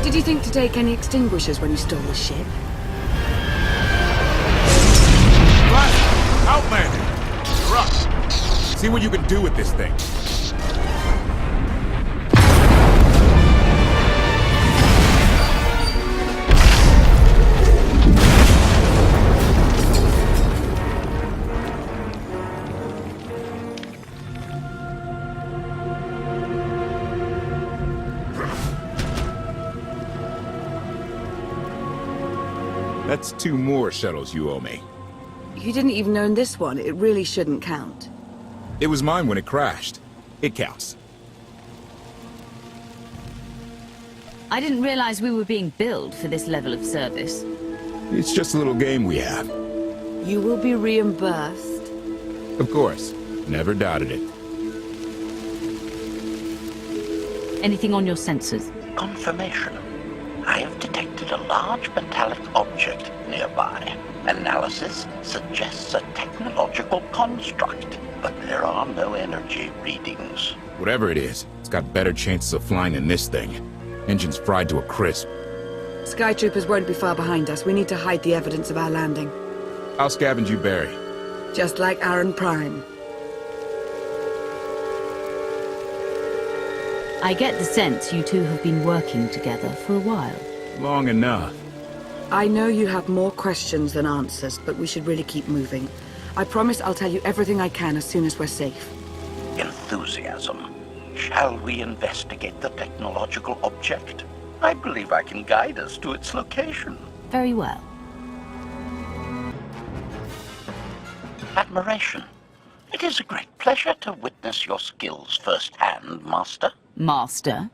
Did you think to take any extinguishers when you stole the ship? Right! Outlander! You're up! See what you can do with this thing. That's 2 more shuttles you owe me. You didn't even own this one. It really shouldn't count. It was mine when it crashed. It counts. I didn't realize we were being billed for this level of service. It's just a little game we have. You will be reimbursed. Of course. Never doubted it. Anything on your sensors? Confirmation. I have detected a large metallic object nearby. Analysis suggests a technological construct, but there are no energy readings. Whatever it is, it's got better chances of flying than this thing. Engine's fried to a crisp. Sky troopers won't be far behind us. We need to hide the evidence of our landing. I'll scavenge you, Barry. Just like Aaron Prime. I get the sense you two have been working together for a while. Long enough. I know you have more questions than answers, but we should really keep moving. I promise I'll tell you everything I can as soon as we're safe. Enthusiasm. Shall we investigate the technological object? I believe I can guide us to its location. Very well. Admiration. It is a great pleasure to witness your skills firsthand, Master. Master?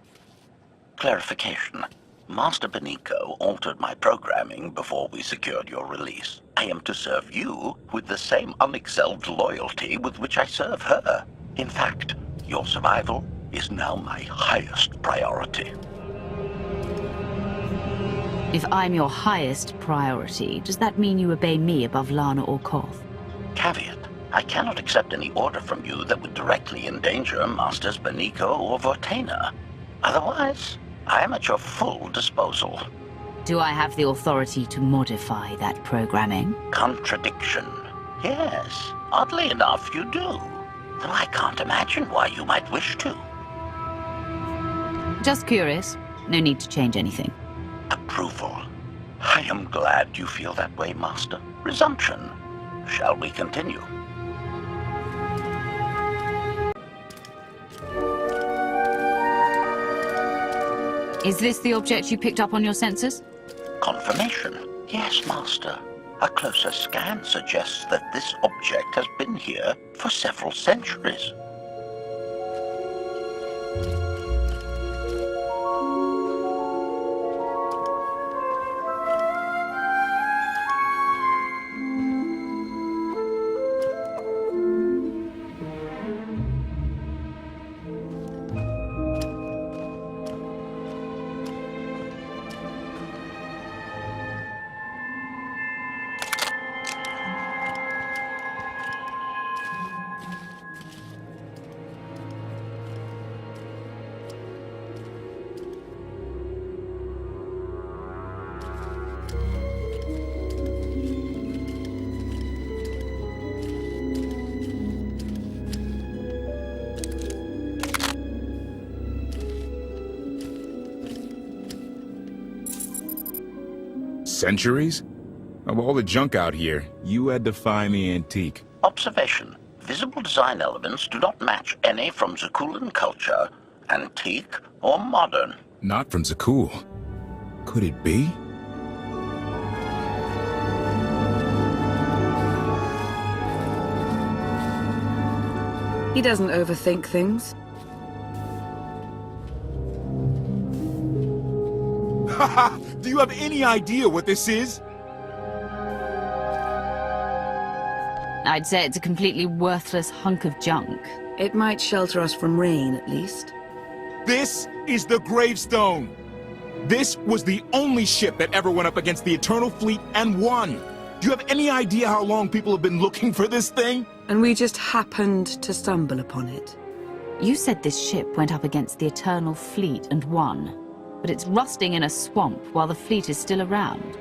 Clarification. Master Benico altered my programming before we secured your release. I am to serve you with the same unexcelled loyalty with which I serve her. In fact, your survival is now my highest priority. If I'm your highest priority, does that mean you obey me above Lana or KOTFE? Caveat. I cannot accept any order from you that would directly endanger Masters Benico or Vortena. Otherwise, I am at your full disposal. Do I have the authority to modify that programming? Contradiction. Yes, oddly enough, you do. Though I can't imagine why you might wish to. Just curious. No need to change anything. Approval. I am glad you feel that way, Master. Resumption. Shall we continue? Is this the object you picked up on your sensors? Confirmation. Yes, Master. A closer scan suggests that this object has been here for several centuries. Centuries? Of all the junk out here, you had to find the antique. Observation. Visible design elements do not match any from Zakulan culture, antique or modern. Not from Zakul. Could it be? He doesn't overthink things. Haha! Do you have any idea what this is? I'd say it's a completely worthless hunk of junk. It might shelter us from rain, at least. This is the gravestone! This was the only ship that ever went up against the Eternal Fleet and won! Do you have any idea how long people have been looking for this thing? And we just happened to stumble upon it. You said this ship went up against the Eternal Fleet and won. but it's rusting in a swamp while the fleet is still around.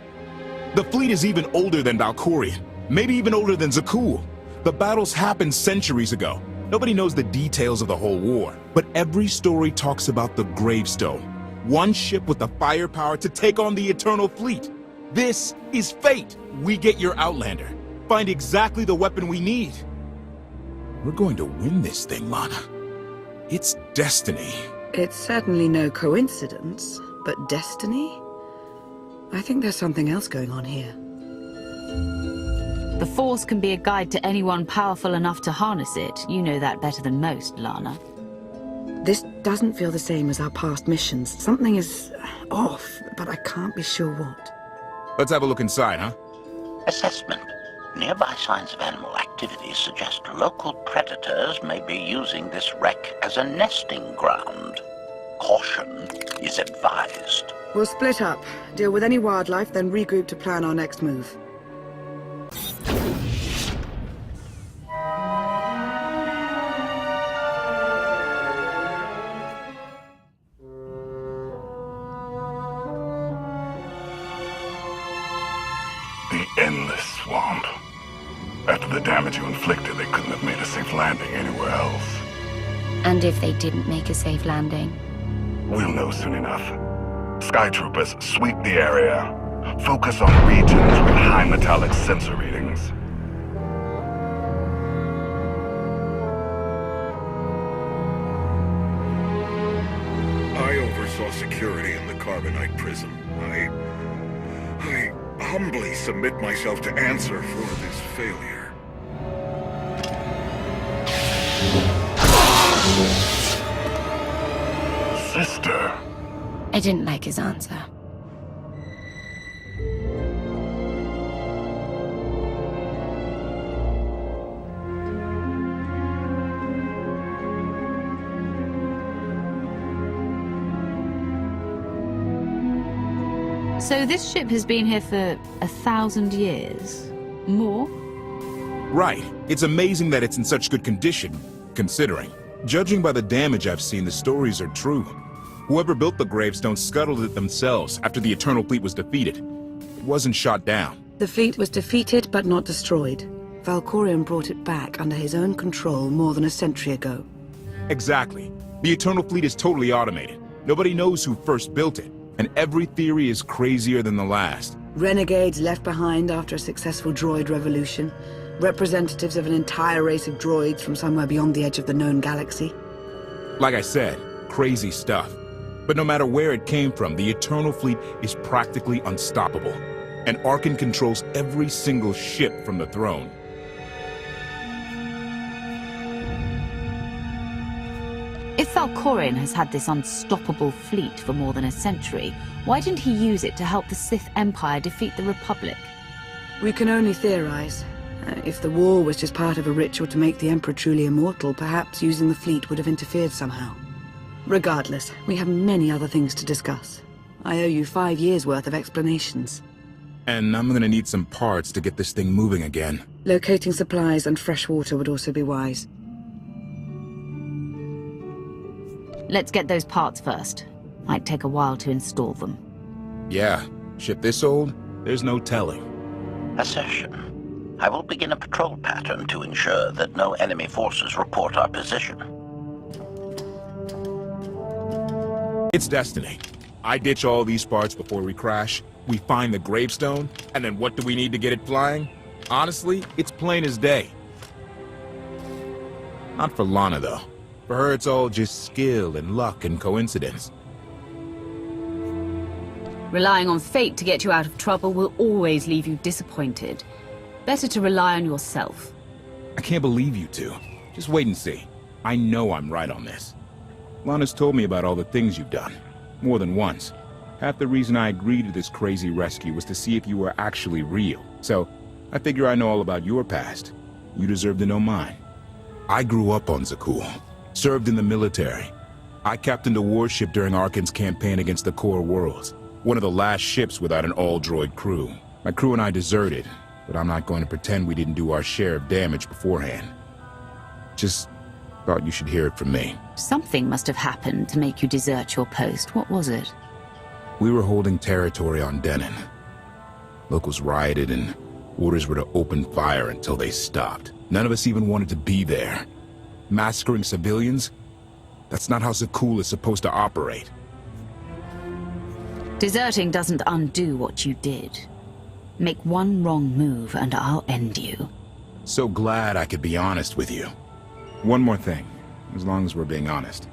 The fleet is even older than Valkorion, maybe even older than Zakul. The battles happened centuries ago. Nobody knows the details of the whole war, but every story talks about the Gravestone. One ship with the firepower to take on the Eternal Fleet. This is fate. We get your Outlander. Find exactly the weapon we need. We're going to win this thing, Lana. It's destiny. It's certainly no coincidence, but destiny? I think there's something else going on here. The Force can be a guide to anyone powerful enough to harness it. You know that better than most, Lana. This doesn't feel the same as our past missions. Something is off, but I can't be sure what. Let's have a look inside, huh? Assessment. Nearby signs of animal activity suggest local predators may be using this wreck as a nesting ground. Caution is advised. We'll split up, deal with any wildlife, then regroup to plan our next move. The endless swamp. After the damage you inflicted, they couldn't have made a safe landing anywhere else. And if they didn't make a safe landing? We'll know soon enough. Sky Troopers, sweep the area. Focus on regions with high metallic sensor readings. I oversaw security in the Carbonite prison. I humbly submit myself to answer for this failure. Sister. I didn't like his answer. So this ship has been here for 1,000 years? More? Right. It's amazing that it's in such good condition, considering. Judging by the damage I've seen, the stories are true. Whoever built the gravestone scuttled it themselves after the Eternal Fleet was defeated. It wasn't shot down. The fleet was defeated but not destroyed. Valkorion brought it back under his own control more than a century ago. Exactly. The Eternal Fleet is totally automated. Nobody knows who first built it, and every theory is crazier than the last. Renegades left behind after a successful droid revolution. Representatives of an entire race of droids from somewhere beyond the edge of the known galaxy. Like I said, crazy stuff. But no matter where it came from, the Eternal Fleet is practically unstoppable. And Arkan controls every single ship from the throne. If Valkorion has had this unstoppable fleet for more than a century, why didn't he use it to help the Sith Empire defeat the Republic? We can only theorize. If the war was just part of a ritual to make the Emperor truly immortal, perhaps using the fleet would have interfered somehow. Regardless, we have many other things to discuss. I owe you 5 years' worth of explanations. And I'm gonna need some parts to get this thing moving again. Locating supplies and fresh water would also be wise. Let's get those parts first. Might take a while to install them. Yeah, ship this old, there's no telling. Assertion. I will begin a patrol pattern to ensure that no enemy forces report our position. It's destiny. I ditch all these parts before we crash, we find the gravestone, and then what do we need to get it flying? Honestly, it's plain as day. Not for Lana, though. For her, it's all just skill and luck and coincidence. Relying on fate to get you out of trouble will always leave you disappointed. Better to rely on yourself. I can't believe you two. Just wait and see. I know I'm right on this. Lana's told me about all the things you've done. More than once. Half the reason I agreed to this crazy rescue was to see if you were actually real. So, I figure I know all about your past. You deserve to know mine. I grew up on Zakul. Served in the military. I captained a warship during Arkan's campaign against the Core Worlds. One of the last ships without an all-droid crew. My crew and I deserted, but I'm not going to pretend we didn't do our share of damage beforehand. Just thought you should hear it from me. Something must have happened to make you desert your post. What was it? We were holding territory on Denon. Locals rioted and orders were to open fire until they stopped. None of us even wanted to be there. Massacring civilians? That's not how Zakul is supposed to operate. Deserting doesn't undo what you did. Make one wrong move and I'll end you. So glad I could be honest with you. One more thing, as long as we're being honest.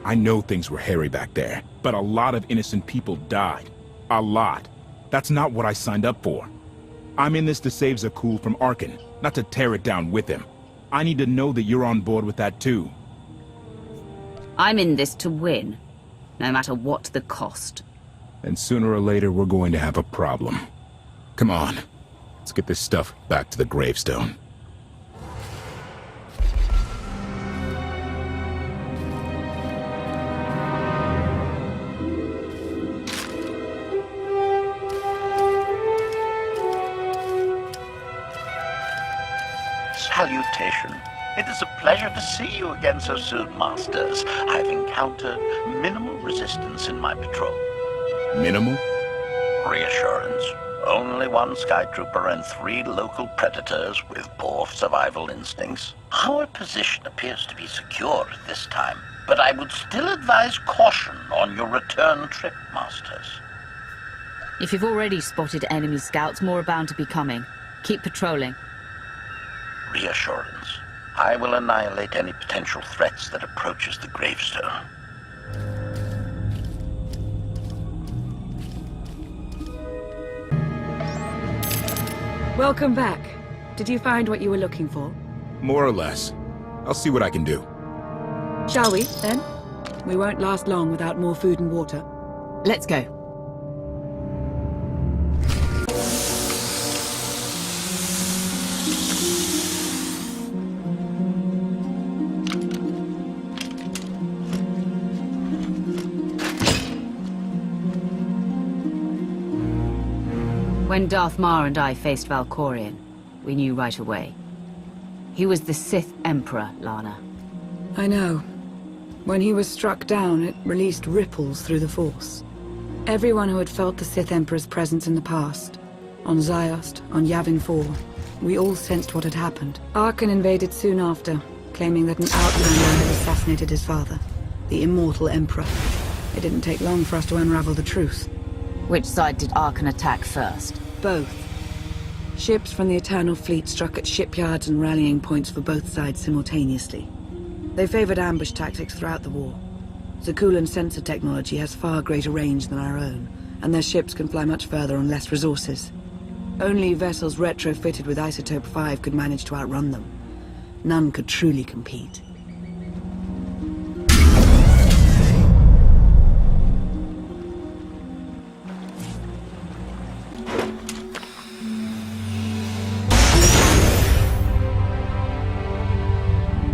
I know things were hairy back there, but a lot of innocent people died. A lot. That's not what I signed up for. I'm in this to save Zakul from Arkan, not to tear it down with him. I need to know that you're on board with that too. I'm in this to win, no matter what the cost. And sooner or later we're going to have a problem. Come on, let's get this stuff back to the gravestone. Salutation. It is a pleasure to see you again so soon, Masters. I've encountered minimal resistance in my patrol. Minimal? Reassurance. Only one Skytrooper and 3 local predators with poor survival instincts. Our position appears to be secure at this time, but I would still advise caution on your return trip, Masters. If you've already spotted enemy scouts, more are bound to be coming. Keep patrolling. Reassurance. I will annihilate any potential threats that approaches the gravestone. Welcome back. Did you find what you were looking for? More or less. I'll see what I can do. Shall we, then? We won't last long without more food and water. Let's go. When Darth Mar and I faced Valkorion, we knew right away. He was the Sith Emperor, Lana. I know. When he was struck down, it released ripples through the Force. Everyone who had felt the Sith Emperor's presence in the past, on Ziost, on Yavin 4, we all sensed what had happened. Arkan invaded soon after, claiming that an outlander had assassinated his father, the immortal Emperor. It didn't take long for us to unravel the truth. Which side did Arkan attack first? Both. Ships from the Eternal Fleet struck at shipyards and rallying points for both sides simultaneously. They favored ambush tactics throughout the war. Zakulan's sensor technology has far greater range than our own, and their ships can fly much further on less resources. Only vessels retrofitted with Isotope 5 could manage to outrun them. None could truly compete.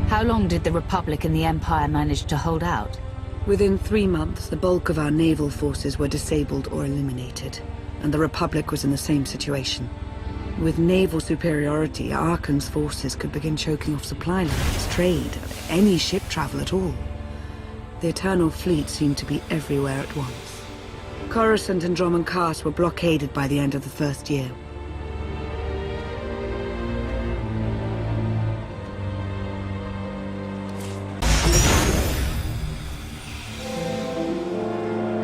How long did the Republic and the Empire manage to hold out? Within 3 months, the bulk of our naval forces were disabled or eliminated, and the Republic was in the same situation. With naval superiority, Arkan's forces could begin choking off supply lines, trade, any ship travel at all. The Eternal Fleet seemed to be everywhere at once. Coruscant and Dromund Kaas were blockaded by the end of the first year.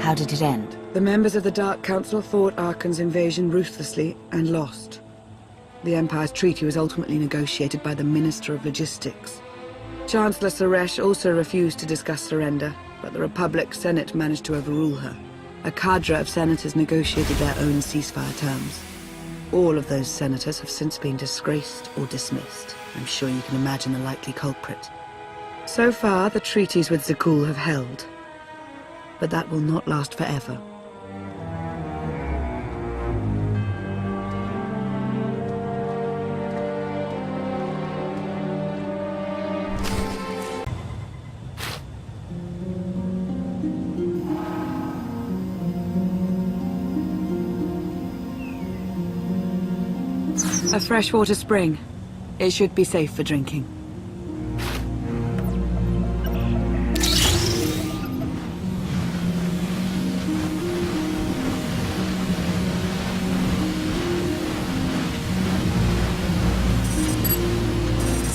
How did it end? The members of the Dark Council fought Arkan's invasion ruthlessly and lost. The Empire's treaty was ultimately negotiated by the Minister of Logistics. Chancellor Suresh also refused to discuss surrender, but the Republic Senate managed to overrule her. A cadre of senators negotiated their own ceasefire terms. All of those senators have since been disgraced or dismissed. I'm sure you can imagine the likely culprit. So far, the treaties with Zakul have held. But that will not last forever. A freshwater spring. It should be safe for drinking.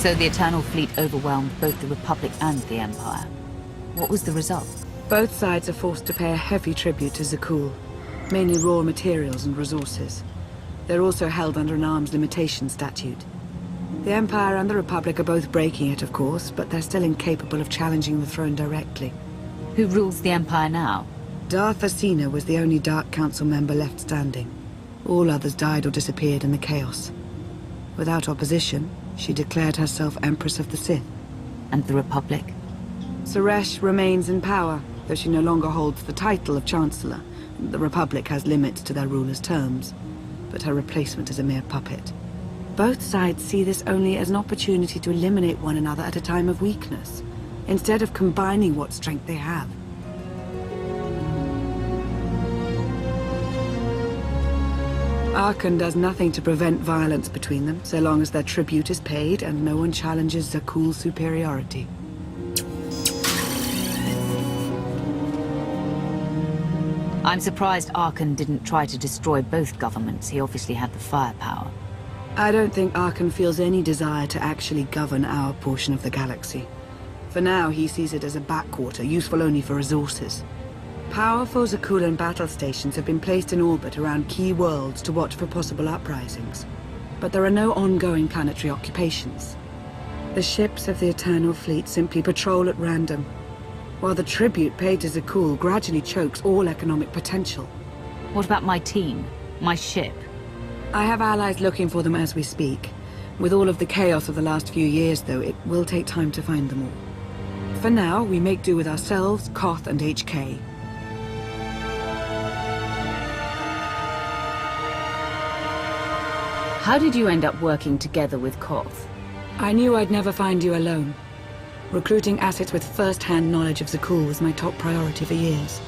So the Eternal Fleet overwhelmed both the Republic and the Empire. What was the result? Both sides are forced to pay a heavy tribute to Zakul, mainly raw materials and resources. They're also held under an arms limitation statute. The Empire and the Republic are both breaking it, of course, but they're still incapable of challenging the throne directly. Who rules the Empire now? Darth Asina was the only Dark Council member left standing. All others died or disappeared in the chaos. Without opposition, she declared herself Empress of the Sith. And the Republic? Suresh remains in power, though she no longer holds the title of Chancellor. The Republic has limits to their ruler's terms, but her replacement is a mere puppet. Both sides see this only as an opportunity to eliminate one another at a time of weakness, instead of combining what strength they have. Arkan does nothing to prevent violence between them, so long as their tribute is paid and no one challenges Zakul's superiority. I'm surprised Arkan didn't try to destroy both governments. He obviously had the firepower. I don't think Arkan feels any desire to actually govern our portion of the galaxy. For now, he sees it as a backwater, useful only for resources. Powerful Zakulan battle stations have been placed in orbit around key worlds to watch for possible uprisings. But there are no ongoing planetary occupations. The ships of the Eternal Fleet simply patrol at random, while the tribute paid to Zakul gradually chokes all economic potential. What about my team? My ship? I have allies looking for them as we speak. With all of the chaos of the last few years, though, it will take time to find them all. For now, we make do with ourselves, KOTFE, and HK. How did you end up working together with KOTFE? I knew I'd never find you alone. Recruiting assets with first-hand knowledge of Zakul was my top priority for years.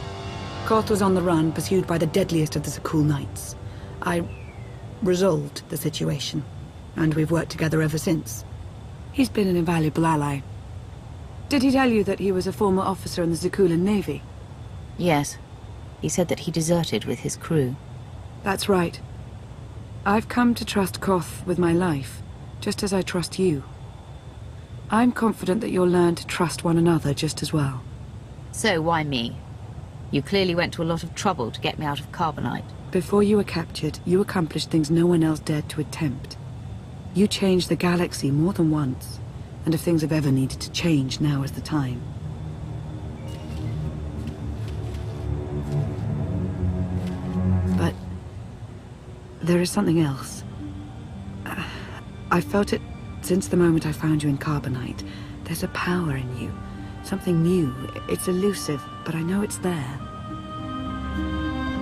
KOTFE was on the run, pursued by the deadliest of the Zakul Knights. I resolved the situation, and we've worked together ever since. He's been an invaluable ally. Did he tell you that he was a former officer in the Zakulan Navy? Yes. He said that he deserted with his crew. That's right. I've come to trust KOTFE with my life, just as I trust you. I'm confident that you'll learn to trust one another just as well. So, why me? You clearly went to a lot of trouble to get me out of Carbonite. Before you were captured, you accomplished things no one else dared to attempt. You changed the galaxy more than once, and if things have ever needed to change, now is the time. But there is something else. I felt it since the moment I found you in Carbonite. There's a power in you. Something new. It's elusive, but I know it's there.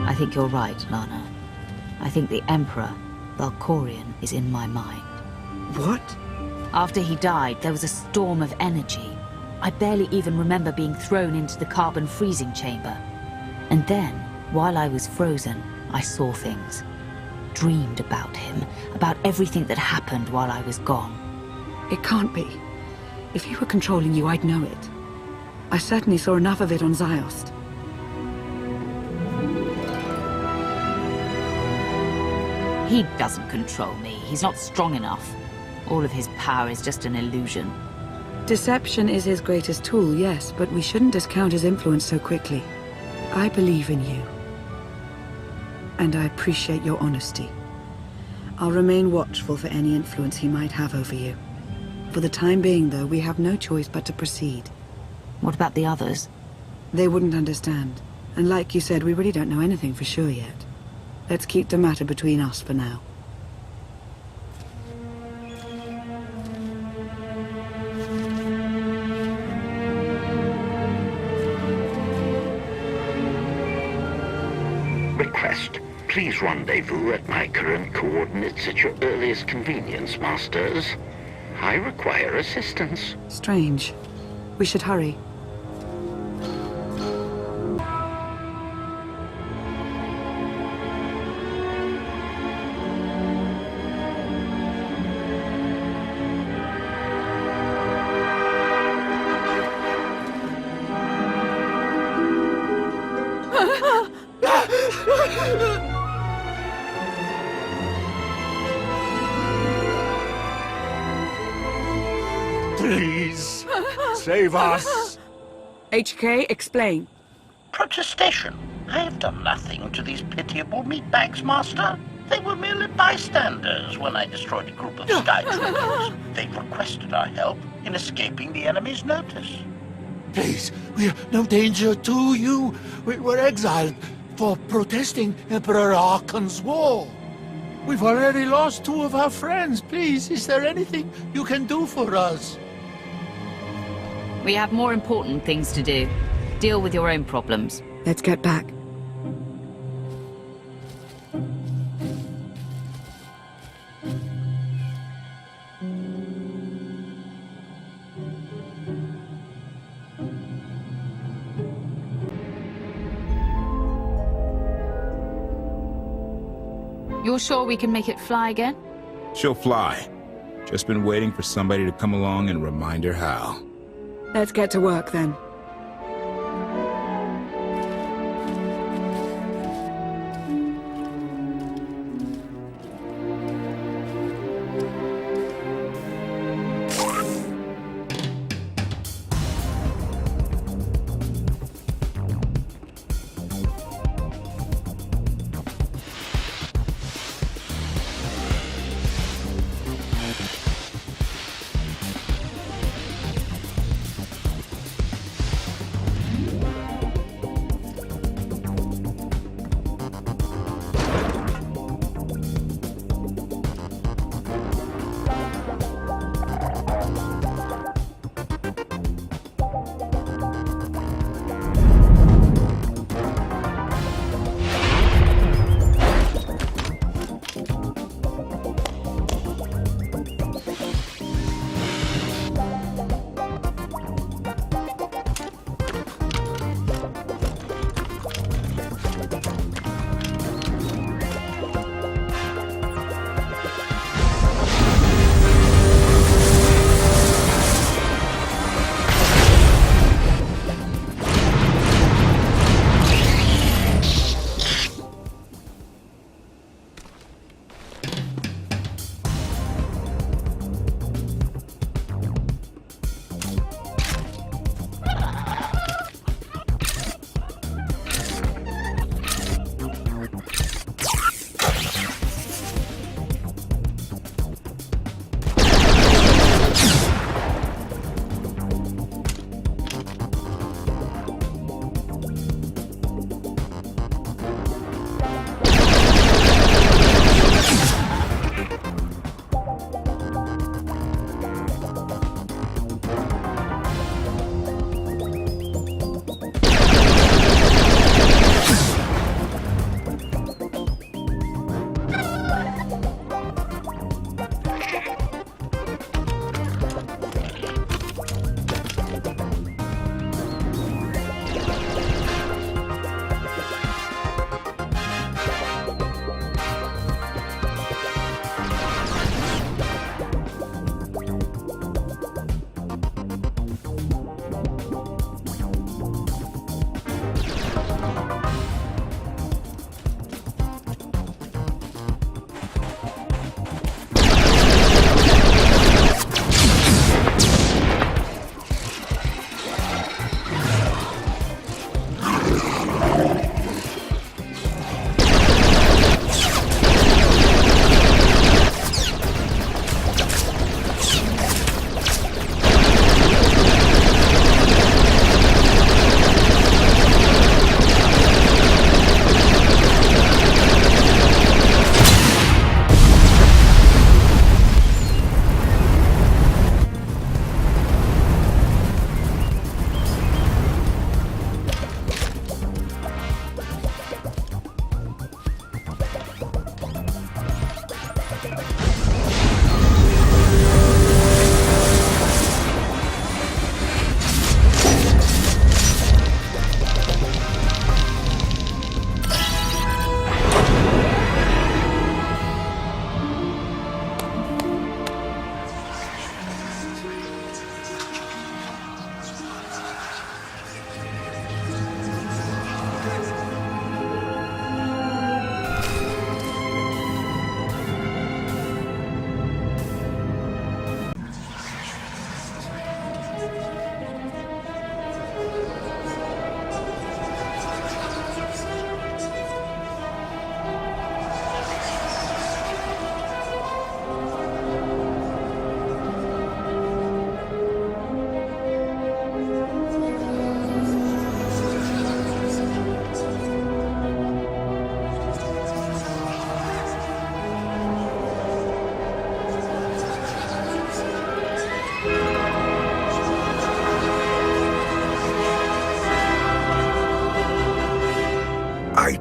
I think you're right, Lana. I think the Emperor, Valkorion, is in my mind. What? After he died, there was a storm of energy. I barely even remember being thrown into the carbon freezing chamber. And then, while I was frozen, I saw things. Dreamed about him, about everything that happened while I was gone. It can't be. If he were controlling you, I'd know it. I certainly saw enough of it on Ziost. He doesn't control me. He's not strong enough. All of his power is just an illusion. Deception is his greatest tool, yes, but we shouldn't discount his influence so quickly. I believe in you. And I appreciate your honesty. I'll remain watchful for any influence he might have over you. For the time being, though, we have no choice but to proceed. What about the others? They wouldn't understand. And like you said, we really don't know anything for sure yet. Let's keep the matter between us for now. Request. Please rendezvous at my current coordinates at your earliest convenience, Masters. I require assistance. Strange. We should hurry. Please, save us. HK, explain. Protestation. I have done nothing to these pitiable meatbags, Master. They were merely bystanders when I destroyed a group of sky troopers. They requested our help in escaping the enemy's notice. Please, we're no danger to you. We were exiled for protesting Emperor Archon's war. We've already lost 2 of our friends. Please, is there anything you can do for us? We have more important things to do. Deal with your own problems. Let's get back. You're sure we can make it fly again? She'll fly. Just been waiting for somebody to come along and remind her how. Let's get to work then.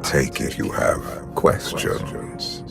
take it you have questions.